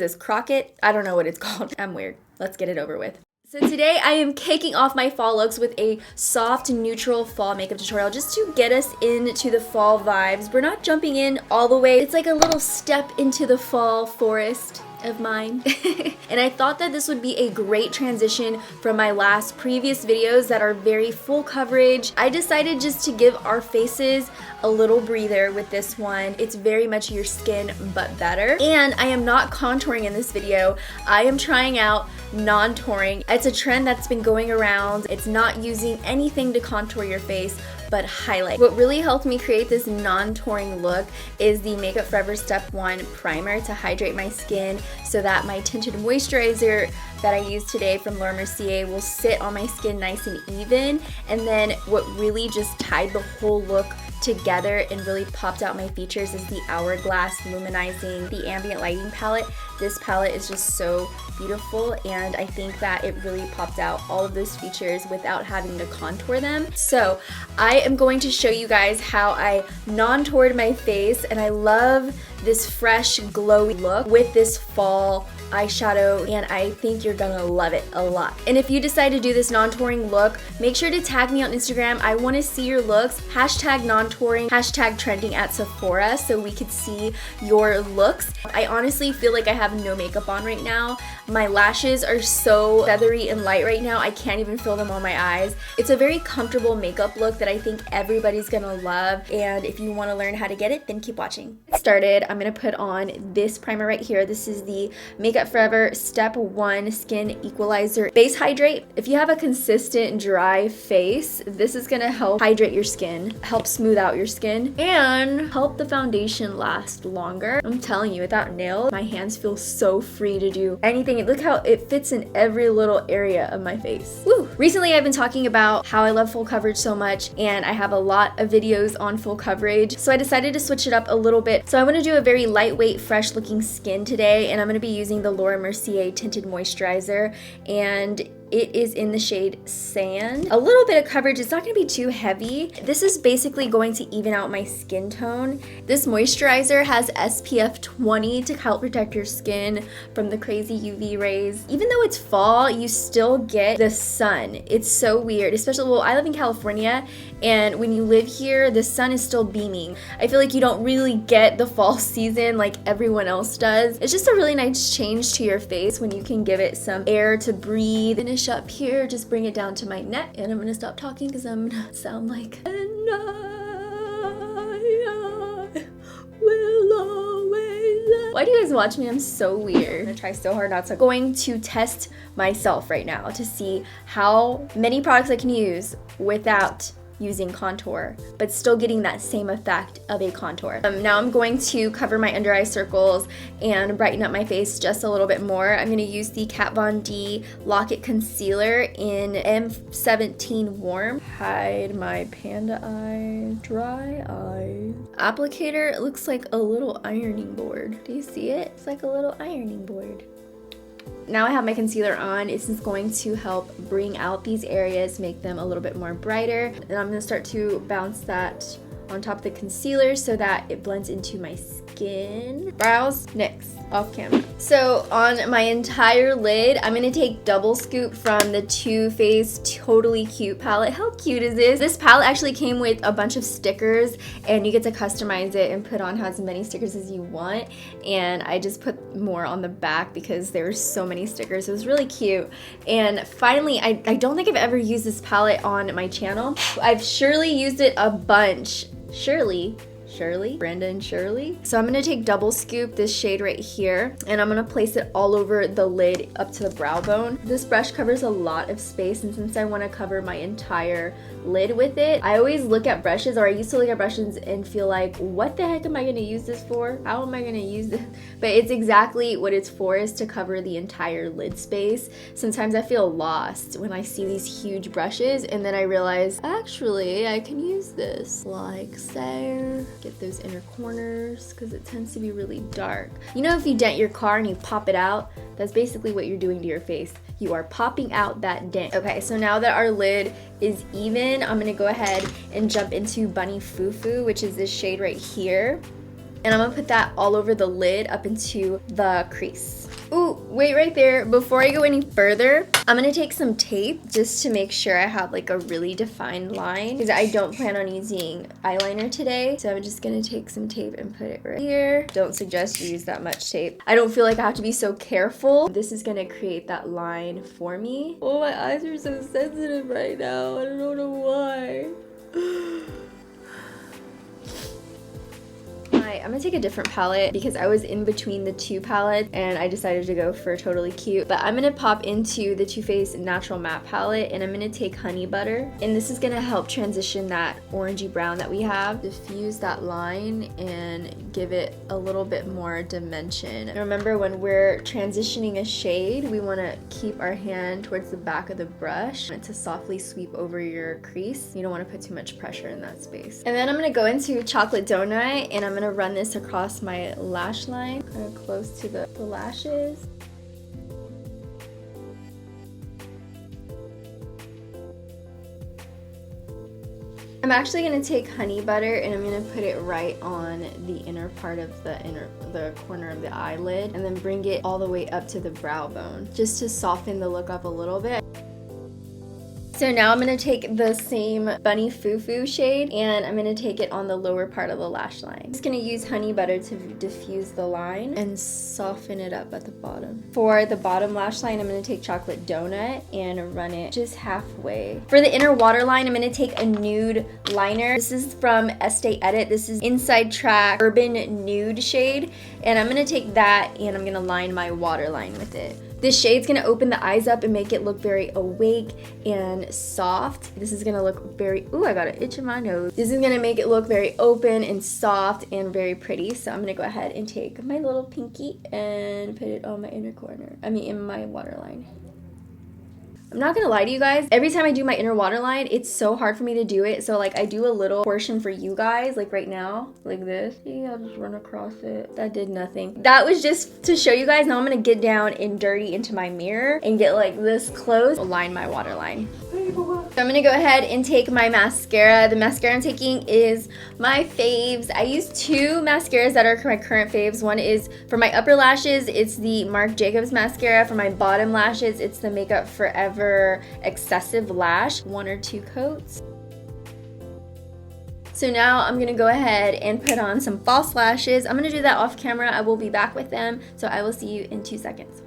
this Crockett. I don't know what it's called. I'm weird. Let's get it over with. So today I am kicking off my fall looks with a soft neutral fall makeup tutorial just to get us into the fall vibes. We're not jumping in all the way. It's like a little step into the fall forest of mine. And I thought that this would be a great transition from my previous videos that are very full coverage. I decided just to give our faces a little breather with this one. It's very much your skin but better. And I am not contouring in this video. I am trying out non-touring. It's a trend that's been going around. It's not using anything to contour your face but highlight. What really helped me create this non-touring look is the Makeup Forever Step 1 primer to hydrate my skin so that my tinted moisturizer that I use today from Mercier will sit on my skin nice and even. And then what really just tied the whole look together and really popped out my features is the Hourglass Luminizing the Ambient Lighting palette. This palette is just so beautiful, and I think that it really popped out all of those features without having to contour them. So I am going to show you guys how I non-toured my face, and I love this fresh glowy look with this fall eyeshadow, and I think you're gonna love it a lot. And if you decide to do this non-touring look, make sure to tag me on Instagram. I want to see your looks. Hashtag non-touring, hashtag trending at Sephora, so we could see your looks. I honestly feel like I have no makeup on right now. My lashes are so feathery and light right now, I can't even feel them on my eyes. It's a very comfortable makeup look that I think everybody's gonna love, and if you want to learn how to get it, then keep watching. Get started, I'm gonna put on this primer right here. This is the Makeup Forever Step 1 Skin Equalizer Base Hydrate. If you have a consistent dry face, this is gonna help hydrate your skin, help smooth out your skin, and help the foundation last longer. I'm telling you, without nails, my hands feel so free to do anything. Look how it fits in every little area of my face. Woo! Recently, I've been talking about how I love full coverage so much, and I have a lot of videos on full coverage, so I decided to switch it up a little bit. So I want to do a very lightweight, fresh looking skin today, and I'm going to be using the Mercier Tinted Moisturizer, and it is in the shade Sand. A little bit of coverage, it's not gonna be too heavy. This is basically going to even out my skin tone. This moisturizer has SPF 20 to help protect your skin from the crazy UV rays. Even though it's fall, you still get the sun. It's so weird, especially, well, I live in California, and when you live here, the sun is still beaming. I feel like you don't really get the fall season like everyone else does. It's just a really nice change to your face when you can give it some air to breathe. Finish up here, just bring it down to my neck, and I'm gonna stop talking because I'm gonna sound like and I will always love. Why do you guys watch me? I'm so weird. I'm gonna try so hard not to. I'm going to test myself right now to see how many products I can use without using contour, but still getting that same effect of a contour. Now I'm going to cover my under eye circles and brighten up my face just a little bit more. I'm going to use the Kat Von D Lock It Concealer in M17 Warm. Hide my panda eye, dry eye. Applicator, it looks like a little ironing board. Do you see it? It's like a little ironing board. Now I have my concealer on. It's just going to help bring out these areas, make them a little bit more brighter. And I'm going to start to bounce that on top of the concealer so that it blends into my skin. Brows, next, off camera. So on my entire lid, I'm gonna take double scoop from the Too Faced Totally Cute palette. How cute is this? This palette actually came with a bunch of stickers, and you get to customize it and put on as many stickers as you want. And I just put more on the back because there were so many stickers. It was really cute. And finally, I don't think I've ever used this palette on my channel. I've surely used it a bunch. Shirley, Brenda and Shirley. So I'm gonna take double scoop this shade right here, and I'm gonna place it all over the lid up to the brow bone. This brush covers a lot of space, and since I wanna cover my entire lid with it, I always look at brushes, or I used to look at brushes and feel like, what the heck am I gonna use this for? How am I gonna use this? But it's exactly what it's for, is to cover the entire lid space. Sometimes I feel lost when I see these huge brushes, and then I realize, actually, I can use this. Like so. Get those inner corners because it tends to be really dark. You know, if you dent your car and you pop it out, that's basically what you're doing to your face. You are popping out that dent. Okay, so now that our lid is even, I'm gonna go ahead and jump into Bunny Foo Foo, which is this shade right here. And I'm gonna put that all over the lid up into the crease. Ooh, wait right there. Before I go any further, I'm gonna take some tape just to make sure I have like a really defined line because I don't plan on using eyeliner today. So I'm just gonna take some tape and put it right here. Don't suggest you use that much tape. I don't feel like I have to be so careful. This is gonna create that line for me. Oh, my eyes are so sensitive right now. I don't know why. I'm gonna take a different palette because I was in between the two palettes and I decided to go for Totally Cute. But I'm gonna pop into the Too Faced Natural Matte Palette and I'm gonna take Honey Butter. And this is gonna help transition that orangey brown that we have, diffuse that line and give it a little bit more dimension. And remember, when we're transitioning a shade, we wanna keep our hand towards the back of the brush to softly sweep over your crease. You don't wanna put too much pressure in that space. And then I'm gonna go into Chocolate Donut and I'm gonna run this across my lash line, kind of close to the lashes. I'm actually gonna take Honey Butter and I'm gonna put it right on the inner part of the corner of the eyelid and then bring it all the way up to the brow bone, just to soften the look up a little bit. So now I'm going to take the same Bunny Foo Foo shade and I'm going to take it on the lower part of the lash line. I'm just going to use Honey Butter to diffuse the line and soften it up at the bottom. For the bottom lash line, I'm going to take Chocolate Donut and run it just halfway. For the inner waterline, I'm going to take a nude liner. This is from Estee Edit. This is Inside Track Urban Nude shade. And I'm going to take that and I'm going to line my waterline with it. This shade's gonna open the eyes up and make it look very awake and soft. This is gonna look very, ooh, I got an itch in my nose. This is gonna make it look very open and soft and very pretty. So I'm gonna go ahead and take my little pinky and put it on my inner corner. in my waterline. I'm not gonna lie to you guys, every time I do my inner waterline, it's so hard for me to do it. So like I do a little portion for you guys, like right now, like this. See, I'll just run across it. That did nothing. That was just to show you guys. Now I'm gonna get down and dirty into my mirror and get like this close, line my waterline. So I'm gonna go ahead and take my mascara. The mascara I'm taking is my faves. I use two mascaras that are my current faves. One is for my upper lashes, it's the Marc Jacobs mascara. For my bottom lashes, it's the Makeup Forever Excessive Lash, 1 or 2 coats. So now I'm gonna go ahead and put on some false lashes. I'm gonna do that off camera. I will be back with them. So I will see you in 2 seconds.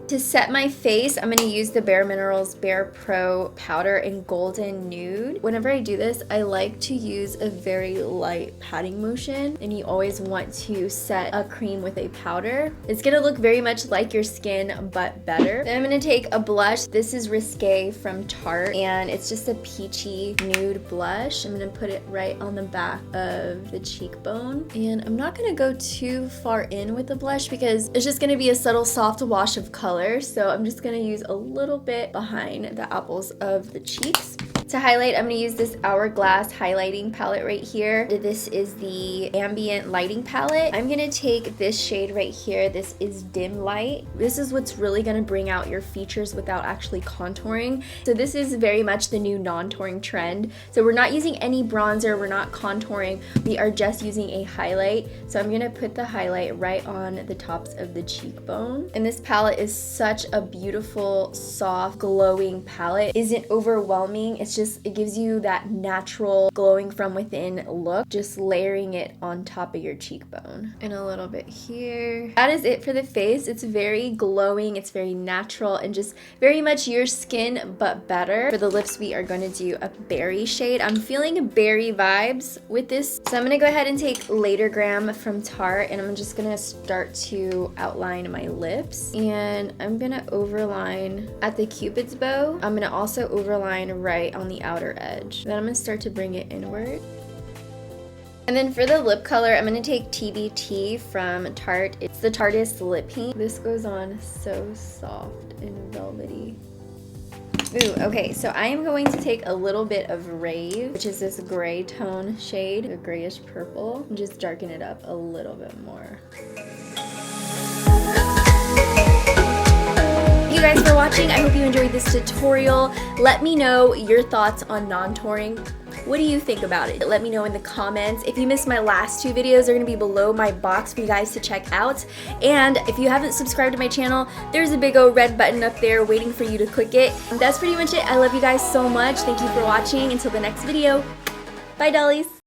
To set my face, I'm going to use the bareMinerals Bare Pro Powder in Golden Nude. Whenever I do this, I like to use a very light patting motion, and you always want to set a cream with a powder. It's going to look very much like your skin, but better. Then I'm going to take a blush. This is Risque from Tarte, and it's just a peachy nude blush. I'm going to put it right on the back of the cheekbone. And I'm not going to go too far in with the blush because it's just going to be a subtle, soft wash of color. So I'm just gonna use a little bit behind the apples of the cheeks. To highlight, I'm gonna use this Hourglass highlighting palette right here. This is the Ambient Lighting palette. I'm gonna take this shade right here. This is Dim Light. This is what's really gonna bring out your features without actually contouring. So this is very much the new non-touring trend. So we're not using any bronzer, we're not contouring, we are just using a highlight. So I'm gonna put the highlight right on the tops of the cheekbone. And this palette is such a beautiful, soft, glowing palette. It isn't overwhelming, it gives you that natural glowing from within look, just layering it on top of your cheekbone. And a little bit here. That is it for the face. It's very glowing, it's very natural, and just very much your skin, but better. For the lips, we are going to do a berry shade. I'm feeling berry vibes with this. So I'm going to go ahead and take Later Gram from Tarte, and I'm just going to start to outline my lips. And I'm going to overline at the Cupid's bow. I'm going to also overline right on the outer edge. Then I'm going to start to bring it inward. And then for the lip color, I'm going to take TBT from Tarte. It's the Tarteist Lip Paint. This goes on so soft and velvety. Ooh, okay, so I am going to take a little bit of Rave, which is this gray tone shade, a grayish purple, and just darken it up a little bit more. Thank you guys for watching. I hope you enjoyed this tutorial. Let me know your thoughts on non-touring. What do you think about it? Let me know in the comments. If you missed my last 2 videos, they're gonna be below my box for you guys to check out. And if you haven't subscribed to my channel, there's a big old red button up there waiting for you to click it. And that's pretty much it. I love you guys so much. Thank you for watching. Until the next video. Bye, dollies.